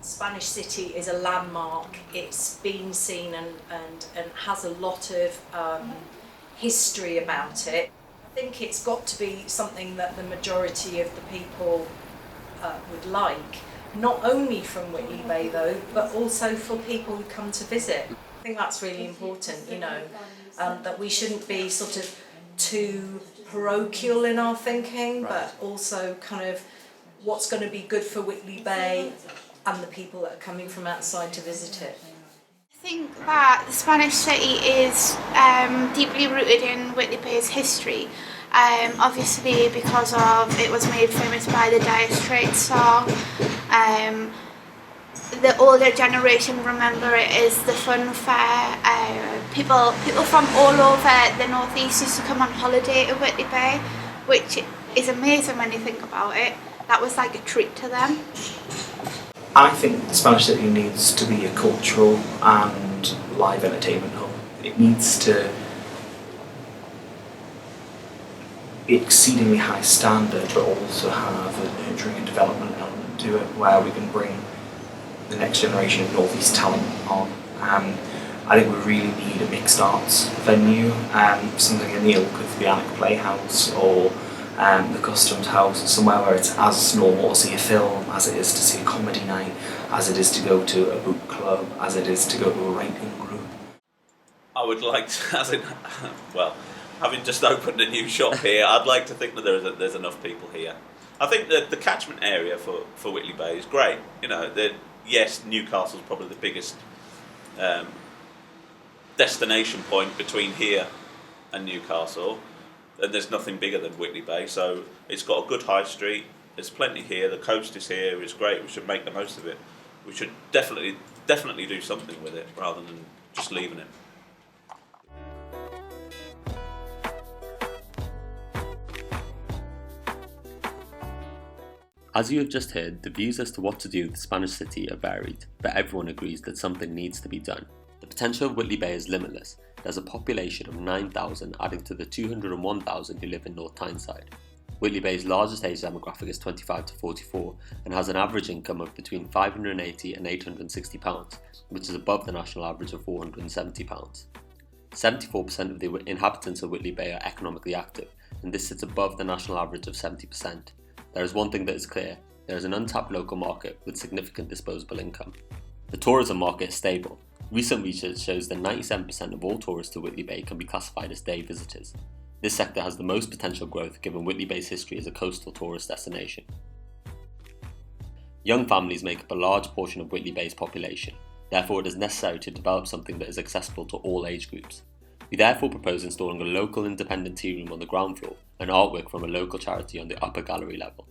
Spanish City is a landmark. It's been seen and has a lot of history about it. I think it's got to be something that the majority of the people would like, not only from Whitley Bay though, but also for people who come to visit. I think that's really important, you know, that we shouldn't be sort of too parochial in our thinking, but also kind of what's going to be good for Whitley Bay and the people that are coming from outside to visit it. I think that the Spanish City is deeply rooted in Whitley Bay's history. Obviously because of it was made famous by the Dire Straits song. The older generation remember it as the fun fair. People from all over the northeast used to come on holiday to Whitley Bay, which is amazing when you think about it. That was like a treat to them. I think the Spanish City needs to be a cultural and live entertainment hub. It needs to be exceedingly high standard, but also have a nurturing and development element to it, where we can bring the next generation of North East talent on. I think we really need a mixed arts venue, something in the ilk of the Annick Playhouse or the Customs House, somewhere where it's as normal to see a film as it is to see a comedy night, as it is to go to a book club, as it is to go to a writing group. I would like to, having just opened a new shop here, I'd like to think that there's enough people here. I think that the catchment area for Whitley Bay is great. You know, yes, Newcastle's probably the biggest destination point between here and Newcastle, and there's nothing bigger than Whitley Bay, so it's got a good high street, there's plenty here, the coast is here, it's great, we should make the most of it. We should definitely do something with it rather than just leaving it. As you have just heard, the views as to what to do with the Spanish City are varied, but everyone agrees that something needs to be done. The potential of Whitley Bay is limitless. There's a population of 9,000 adding to the 201,000 who live in North Tyneside. Whitley Bay's largest age demographic is 25 to 44 and has an average income of between £580 and £860, which is above the national average of £470. 74% of the inhabitants of Whitley Bay are economically active, and this sits above the national average of 70%. There is one thing that is clear: there is an untapped local market with significant disposable income. The tourism market is stable. Recent research shows that 97% of all tourists to Whitley Bay can be classified as day visitors. This sector has the most potential growth given Whitley Bay's history as a coastal tourist destination. Young families make up a large portion of Whitley Bay's population, therefore it is necessary to develop something that is accessible to all age groups. We therefore propose installing a local independent tea room on the ground floor and artwork from a local charity on the upper gallery level.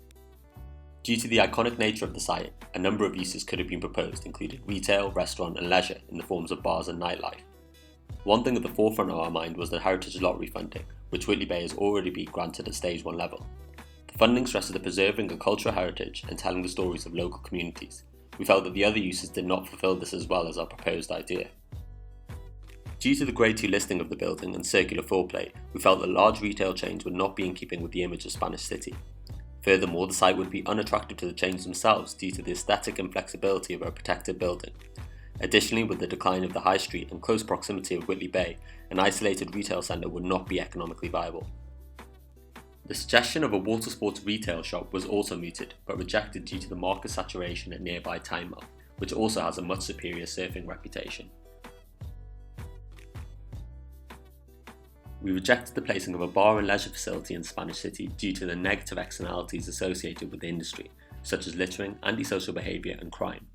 Due to the iconic nature of the site, a number of uses could have been proposed, including retail, restaurant and leisure in the forms of bars and nightlife. One thing at the forefront of our mind was the Heritage Lottery funding, which Whitley Bay has already been granted at Stage 1 level. The funding stresses the preserving of cultural heritage and telling the stories of local communities. We felt that the other uses did not fulfil this as well as our proposed idea. Due to the Grade 2 listing of the building and circular floor plate, we felt that large retail chains would not be in keeping with the image of Spanish City. Furthermore, the site would be unattractive to the chains themselves due to the aesthetic and flexibility of a protected building. Additionally, with the decline of the high street and close proximity of Whitley Bay, an isolated retail centre would not be economically viable. The suggestion of a water sports retail shop was also mooted, but rejected due to the market saturation at nearby Tynemouth, which also has a much superior surfing reputation. We rejected the placing of a bar and leisure facility in Spanish City due to the negative externalities associated with the industry, such as littering, antisocial behaviour and crime.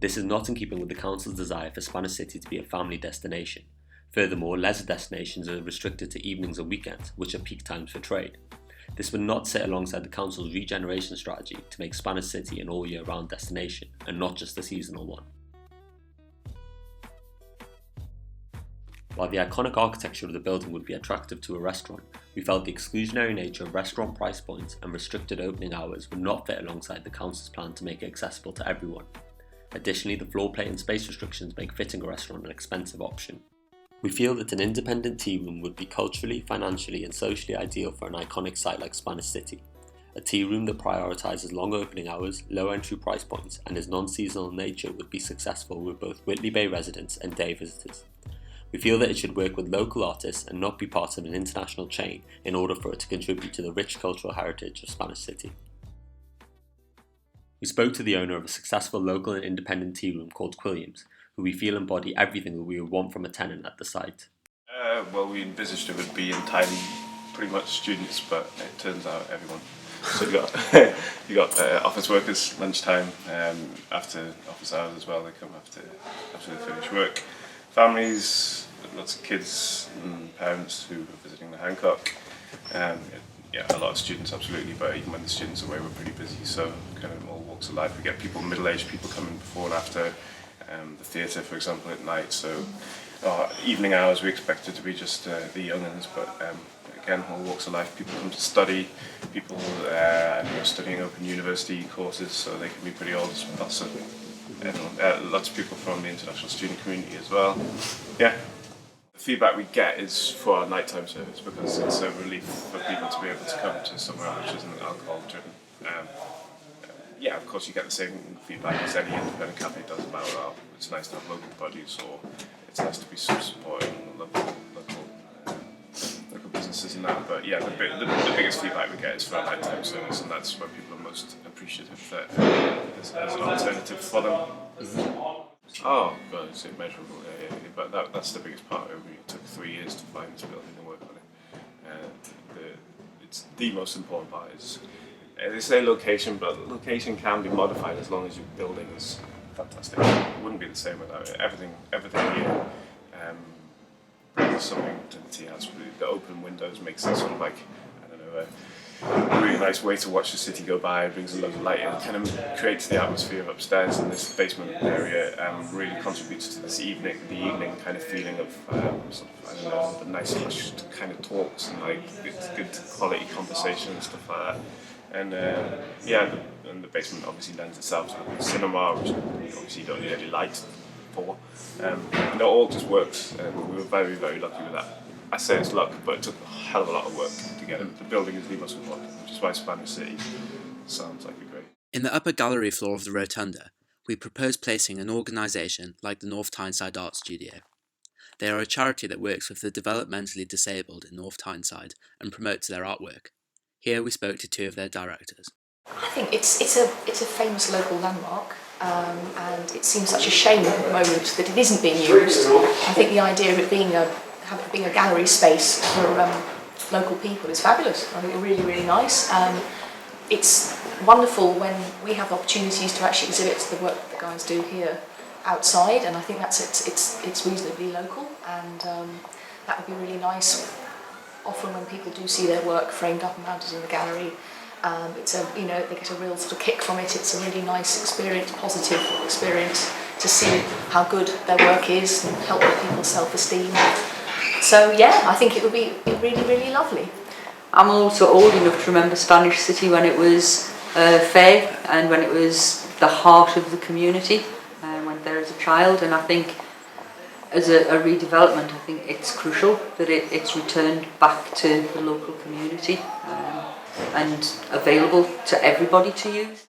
This is not in keeping with the Council's desire for Spanish City to be a family destination. Furthermore, leisure destinations are restricted to evenings and weekends, which are peak times for trade. This would not sit alongside the Council's regeneration strategy to make Spanish City an all-year-round destination, and not just a seasonal one. While the iconic architecture of the building would be attractive to a restaurant, we felt the exclusionary nature of restaurant price points and restricted opening hours would not fit alongside the Council's plan to make it accessible to everyone. Additionally, the floor plate and space restrictions make fitting a restaurant an expensive option. We feel that an independent tea room would be culturally, financially and socially ideal for an iconic site like Spanish City. A tea room that prioritises long opening hours, low entry price points, and is non-seasonal in nature would be successful with both Whitley Bay residents and day visitors. We feel that it should work with local artists and not be part of an international chain in order for it to contribute to the rich cultural heritage of Spanish City. We spoke to the owner of a successful local and independent tea room called Quilliams, who we feel embody everything that we would want from a tenant at the site. Well, we envisaged it would be entirely pretty much students, but it turns out everyone. So you got office workers lunchtime, after office hours as well. They come after they finish work. Families, lots of kids and parents who are visiting the Hancock. Yeah, a lot of students, absolutely, but even when the students are away, we're pretty busy, so kind of all walks of life. We get people, middle-aged people coming before and after the theatre, for example, at night, so evening hours we expect it to be just the young uns, but again, all walks of life. People come to study, people studying open university courses, so they can be pretty old, lots of people from the international student community as well. Yeah. The feedback we get is for our nighttime service, because it's a relief for people to be able to come to somewhere which isn't alcohol driven. Yeah, of course you get the same feedback as any independent cafe does about, it's nice to have local produce, or it's nice to be supporting local businesses and that. But yeah, the biggest feedback we get is for our nighttime service, and that's where people are most appreciative that there's an alternative for them. Oh, God, it's immeasurable. Yeah. But that's the biggest part. It took 3 years to find this building and work on it. It's the most important part. They say location, but location can be modified as long as your building is fantastic. It wouldn't be the same without it. Everything here brings something to the tea house. The open windows makes it sort of like, I don't know, a really nice way to watch the city go by. It brings a lot of light in. It kind of creates the atmosphere upstairs in this basement area. Really contributes to the evening kind of feeling of sort of, I don't know, the nice hushed kind of talks and like good quality conversation and stuff like that. And and the basement obviously lends itself to the cinema, which obviously you don't need any light for. And it all just works, and we were very, very lucky with that. I say it's luck, but it took a hell of a lot of work to get it. The building is the most important, which is why Spanish City sounds like a great. In the upper gallery floor of the Rotunda, we propose placing an organisation like the North Tyneside Art Studio. They are a charity that works with the developmentally disabled in North Tyneside and promotes their artwork. Here we spoke to two of their directors. I think it's a famous local landmark, and it seems such a shame at the moment that it isn't being used. I think the idea of it being a gallery space for local people is fabulous. I think it's really, really nice. It's wonderful when we have opportunities to actually exhibit the work that the guys do here outside, and I think it's reasonably local, and that would be really nice. Often when people do see their work framed up and mounted in the gallery, they get a real sort of kick from it. It's a really nice experience, positive experience to see how good their work is and help with people's self-esteem. So yeah, I think it would be really, really lovely. I'm also old enough to remember Spanish City when it was fair and when it was the heart of the community, when there as a child, and I think as a redevelopment, I think it's crucial that it's returned back to the local community and available to everybody to use.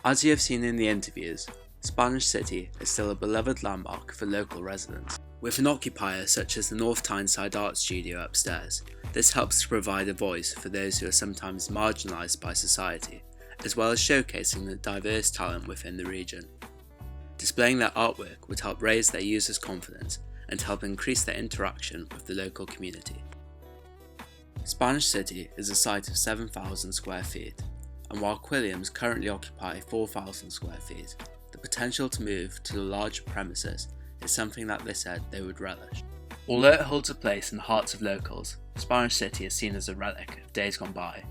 As you have seen in the interviews, Spanish City is still a beloved landmark for local residents. With an occupier such as the North Tyneside Art Studio upstairs, this helps to provide a voice for those who are sometimes marginalised by society, as well as showcasing the diverse talent within the region. Displaying their artwork would help raise their users' confidence and help increase their interaction with the local community. Spanish City is a site of 7,000 square feet, and while Quilliams currently occupy 4,000 square feet, the potential to move to the larger premises is something that they said they would relish. Although it holds a place in the hearts of locals, Spanish City is seen as a relic of days gone by.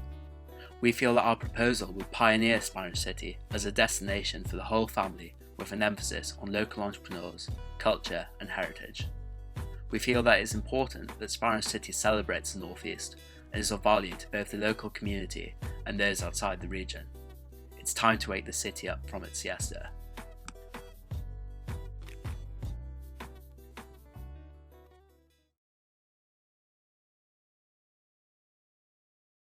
We feel that our proposal would pioneer Spanish City as a destination for the whole family, with an emphasis on local entrepreneurs, culture and heritage. We feel that it is important that Spanish City celebrates the North East and is of value to both the local community and those outside the region. It's time to wake the city up from its siesta.